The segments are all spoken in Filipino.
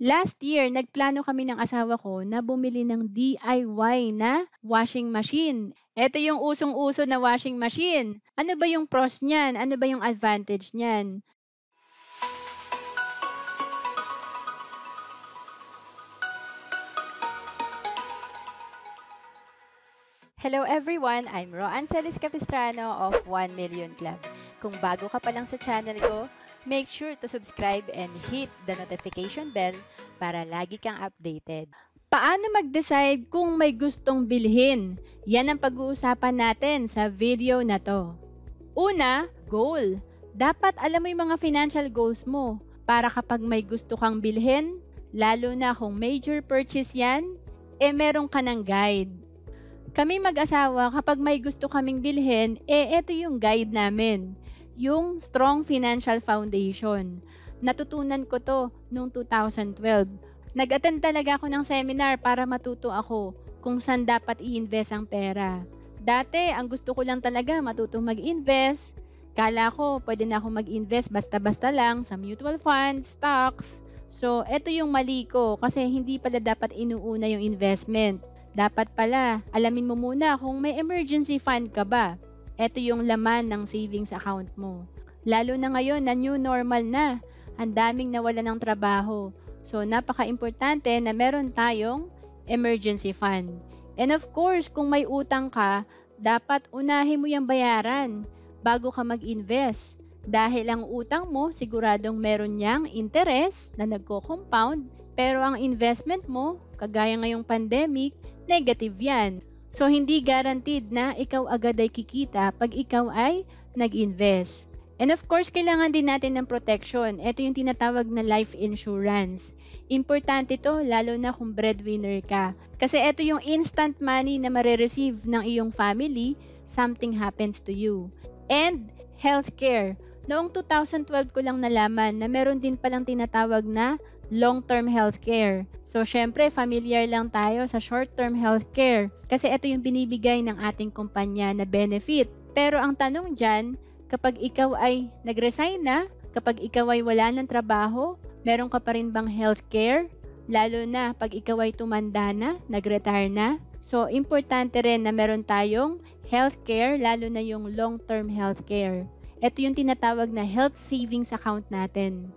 Last year, nagplano kami ng asawa ko na bumili ng DIY na washing machine. Ito yung usong-uso na washing machine. Ano ba yung pros niyan? Ano ba yung advantage niyan? Hello everyone! I'm Roan Celis Capistrano of 1 Million Club. Kung bago ka pa lang sa channel ko, make sure to subscribe and hit the notification bell para lagi kang updated. Paano mag-decide kung may gustong bilhin? Yan ang pag-uusapan natin sa video na to. Una, goal. Dapat alam mo yung mga financial goals mo para kapag may gusto kang bilhin, lalo na kung major purchase yan, meron ka ng guide. Kami mag-asawa, kapag may gusto kaming bilhin, eto yung guide namin. Yung Strong Financial Foundation. Natutunan ko to noong 2012. Nag-attend talaga ako ng seminar para matuto ako kung saan dapat i-invest ang pera. Dati, ang gusto ko lang talaga matutong mag-invest. Kala ko, pwede na ako mag-invest basta-basta lang sa mutual funds, stocks. So, eto yung mali ko kasi hindi pala dapat inuuna yung investment. Dapat pala, alamin mo muna kung may emergency fund ka ba. Ito yung laman ng savings account mo. Lalo na ngayon na new normal na. Ang daming nawala ng trabaho. So, napaka-importante na meron tayong emergency fund. And of course, kung may utang ka, dapat unahin mo yung bayaran bago ka mag-invest. Dahil ang utang mo, siguradong meron niyang interest na nagko-compound, pero ang investment mo, kagaya ngayong pandemic, negative yan. So, hindi guaranteed na ikaw agad ay kikita pag ikaw ay nag-invest. And of course, kailangan din natin ng protection. Ito yung tinatawag na life insurance. Importante to, lalo na kung breadwinner ka. Kasi ito yung instant money na marireceive ng iyong family, something happens to you. And healthcare. Noong 2012 ko lang nalaman na meron din palang tinatawag na long-term healthcare. So, syempre, familiar lang tayo sa short-term healthcare kasi ito yung binibigay ng ating kumpanya na benefit. Pero ang tanong dyan, kapag ikaw ay nag-resign na, kapag ikaw ay wala ng trabaho, meron ka pa rin bang healthcare? Lalo na pag ikaw ay tumanda na, nag-retire na. So, importante rin na meron tayong healthcare, lalo na yung long-term healthcare. Ito yung tinatawag na health savings account natin.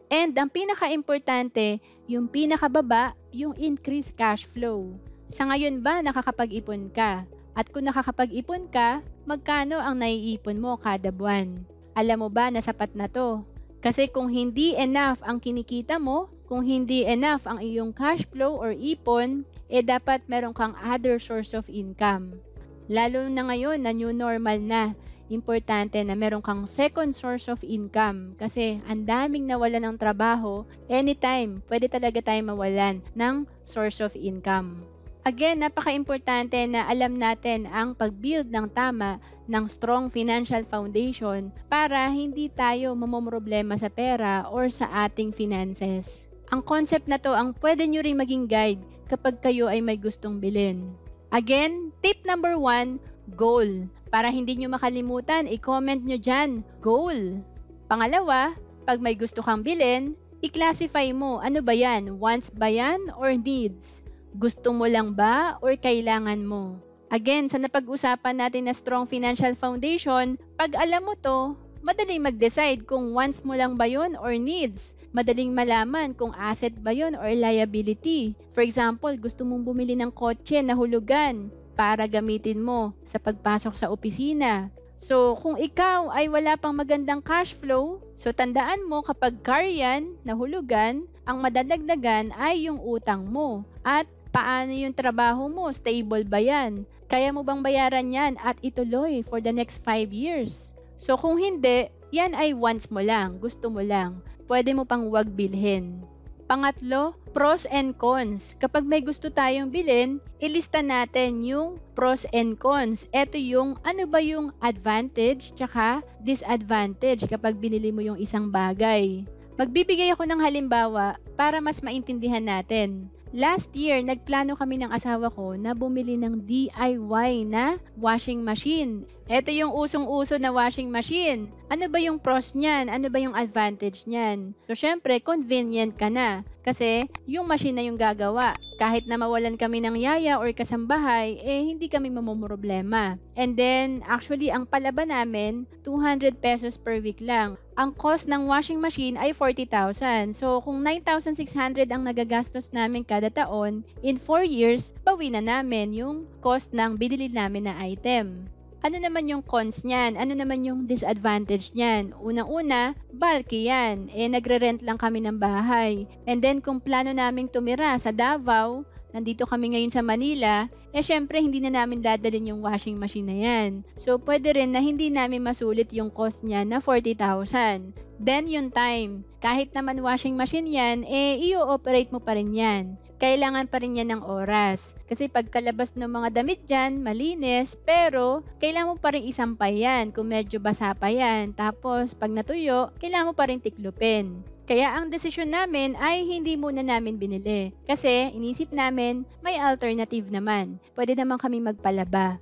And ang pinaka-importante, yung pinakababa, yung increased cash flow. Sa ngayon ba, nakakapag-ipon ka? At kung nakakapag-ipon ka, magkano ang naiipon mo kada buwan? Alam mo ba na sapat na to? Kasi kung hindi enough ang kinikita mo, kung hindi enough ang iyong cash flow or ipon, dapat meron kang other source of income. Lalo na ngayon na new normal na, importante na meron kang second source of income kasi ang daming nawalan ng trabaho, anytime, pwede talaga tayong mawalan ng source of income. Again, napaka-importante na alam natin ang pag-build ng tama ng strong financial foundation para hindi tayo mamomroblema sa pera or sa ating finances. Ang concept na to ang pwede nyo rin maging guide kapag kayo ay may gustong bilhin. Again, tip number 1, goal. Para hindi nyo makalimutan, i-comment nyo dyan, goal. Pangalawa, pag may gusto kang bilhin, i-classify mo, ano ba yan? Wants ba yan or needs? Gusto mo lang ba or kailangan mo? Again, sa napag-usapan natin na strong financial foundation, pag alam mo to, madaling mag-decide kung wants mo lang ba yun or needs. Madaling malaman kung asset ba yun or liability. For example, gusto mong bumili ng kotse na hulugan para gamitin mo sa pagpasok sa opisina. So, kung ikaw ay wala pang magandang cash flow, so tandaan mo kapag car yan na hulugan, ang madadagdagan ay yung utang mo. At paano yung trabaho mo? Stable ba yan? Kaya mo bang bayaran yan at ituloy for the next 5 years? So kung hindi, yan ay wants mo lang, gusto mo lang. Pwede mo pang wag bilhin. Pangatlo, pros and cons. Kapag may gusto tayong bilhin, ilista natin yung pros and cons. Ito yung ano ba yung advantage tsaka disadvantage kapag binili mo yung isang bagay. Magbibigay ako ng halimbawa para mas maintindihan natin. Last year, nagplano kami ng asawa ko na bumili ng DIY na washing machine. Ito yung usong-uso na washing machine. Ano ba yung pros niyan? Ano ba yung advantage niyan? So, syempre, convenient ka na. Kasi, yung machine na yung gagawa. Kahit na mawalan kami ng yaya or kasambahay, hindi kami mamumroblema. And then, actually, ang palaba namin, 200 pesos per week lang. Ang cost ng washing machine ay 40,000. So, kung 9,600 ang nagagastos namin kada taon, in 4 years, bawi na namin yung cost ng binili namin na item. Ano naman yung cons niyan? Ano naman yung disadvantage niyan? Unang-una, bulky yan. Nagre-rent lang kami ng bahay. And then, kung plano naming tumira sa Davao, nandito kami ngayon sa Manila, syempre hindi na namin dadalhin yung washing machine na yan. So, pwede rin na hindi namin masulit yung cost niya na 40,000. Then, yung time. Kahit naman washing machine yan, i-operate mo pa rin yan. Kailangan pa rin yan ng oras. Kasi pagkalabas ng mga damit dyan, malinis, pero kailangan mo pa rin isampay yan kung medyo basa pa yan. Tapos, pag natuyo, kailangan mo pa rin tiklupin. Kaya ang desisyon namin ay hindi muna namin binili. Kasi inisip namin may alternative naman. Pwede naman kami magpalaba.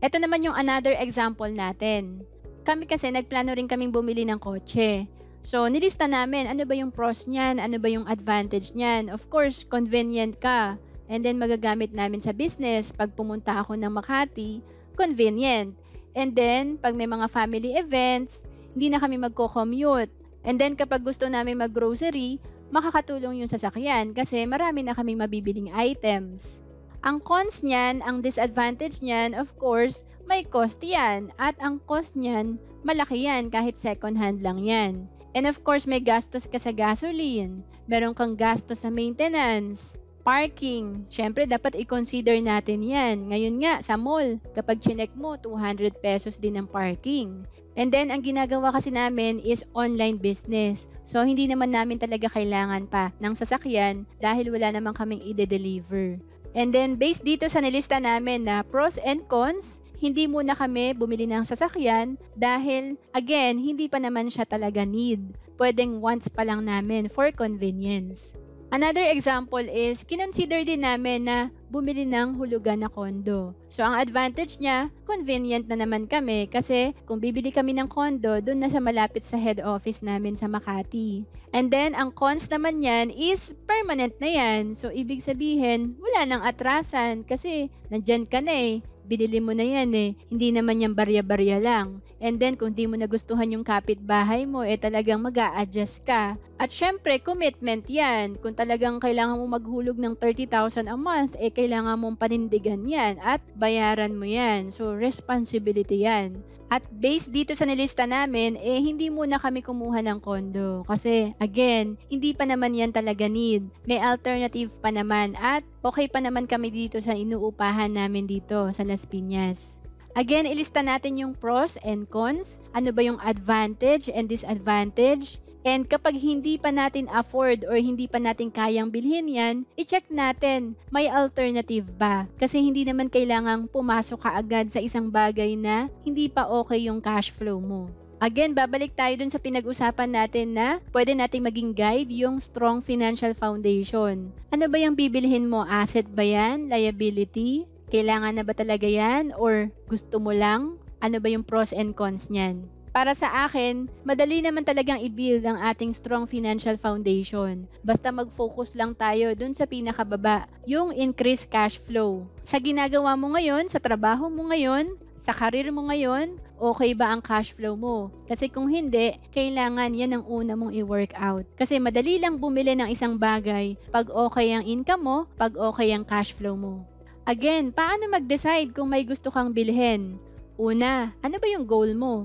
Ito naman yung another example natin. Kami kasi nagplano rin kaming bumili ng kotse. So, nilista namin ano ba yung pros niyan, ano ba yung advantage niyan. Of course, convenient ka. And then magagamit namin sa business. Pag pumunta ako ng Makati, convenient. And then, pag may mga family events, hindi na kami magko-commute. And then kapag gusto namin mag-grocery, makakatulong yung sasakyan kasi marami na kaming mabibiling items. Ang cons niyan, ang disadvantage niyan, of course, may cost yan. At ang cost niyan, malaki yan kahit second hand lang yan. And of course, may gastos ka sa gasoline. Meron kang gastos sa maintenance. Parking. Siyempre, dapat i-consider natin yan. Ngayon nga, sa mall, kapag chinek mo, 200 pesos din ang parking. And then, ang ginagawa kasi namin is online business. So, hindi naman namin talaga kailangan pa ng sasakyan dahil wala naman kaming i-deliver. And then, based dito sa nilista namin na pros and cons, hindi muna kami bumili ng sasakyan dahil, again, hindi pa naman siya talaga need. Pwedeng wants pa lang namin for convenience. Another example is, kinonsider din namin na bumili ng hulugan na kondo. So, ang advantage niya, convenient na naman kami kasi kung bibili kami ng kondo, doon na sa malapit sa head office namin sa Makati. And then, ang cons naman yan is permanent na yan. So, ibig sabihin, wala nang atrasan kasi nandyan ka na binili mo na yan Hindi naman yan barya-barya lang. And then, kung di mo nagustuhan yung kapitbahay mo, talagang mag-a-adjust ka. At syempre, commitment yan. Kung talagang kailangan mo maghulog ng 30,000 a month, kailangan mong panindigan yan at bayaran mo yan. So, responsibility yan. At based dito sa nilista namin, hindi muna kami kumuha ng kondo. Kasi, again, hindi pa naman yan talaga need. May alternative pa naman at okay pa naman kami dito sa inuupahan namin dito sa Las Piñas. Again, ilista natin yung pros and cons. Ano ba yung advantage and disadvantage? And kapag hindi pa natin afford or hindi pa natin kayang bilhin yan, i-check natin, may alternative ba? Kasi hindi naman kailangang pumasok ka agad sa isang bagay na hindi pa okay yung cash flow mo. Again, babalik tayo dun sa pinag-usapan natin na pwede nating maging guide yung strong financial foundation. Ano ba yung bibilhin mo? Asset ba yan? Liability? Kailangan na ba talaga yan? Or gusto mo lang? Ano ba yung pros and cons niyan? Para sa akin, madali naman talagang i-build ang ating strong financial foundation. Basta mag-focus lang tayo dun sa pinakababa, yung increased cash flow. Sa ginagawa mo ngayon, sa trabaho mo ngayon, sa karir mo ngayon, okay ba ang cash flow mo? Kasi kung hindi, kailangan yan ang una mong i-work out. Kasi madali lang bumili ng isang bagay pag okay ang income mo, pag okay ang cash flow mo. Again, paano mag-decide kung may gusto kang bilhin? Una, ano ba yung goal mo?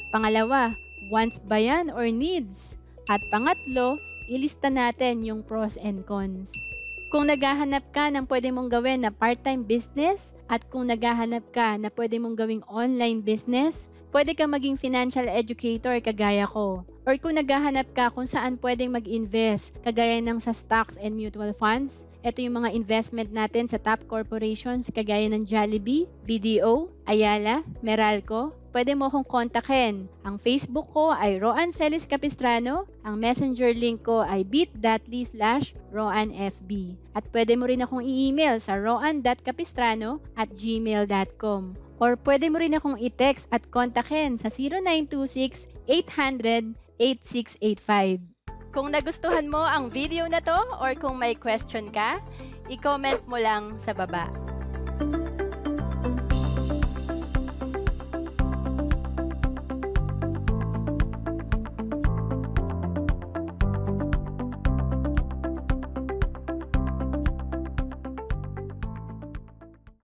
Pangalawa, wants ba yan or needs? At pangatlo, ilista natin yung pros and cons. Kung naghahanap ka ng pwede mong gawin na part-time business at kung naghahanap ka na pwede mong gawing online business, pwede kang maging financial educator kagaya ko. Or kung naghahanap ka kung saan pwedeng mag-invest, kagaya ng sa stocks and mutual funds, ito yung mga investment natin sa top corporations kagaya ng Jollibee, BDO, Ayala, Meralco, pwede mo akong kontakin. Ang Facebook ko ay Roan Celis Capistrano. Ang messenger link ko ay bit.ly/RoanFB. At pwede mo rin akong i-email sa roan.capistrano@gmail.com. Or pwede mo rin akong i-text at kontakin sa 0926-800-8685. Kung nagustuhan mo ang video na to or kung may question ka, i-comment mo lang sa baba.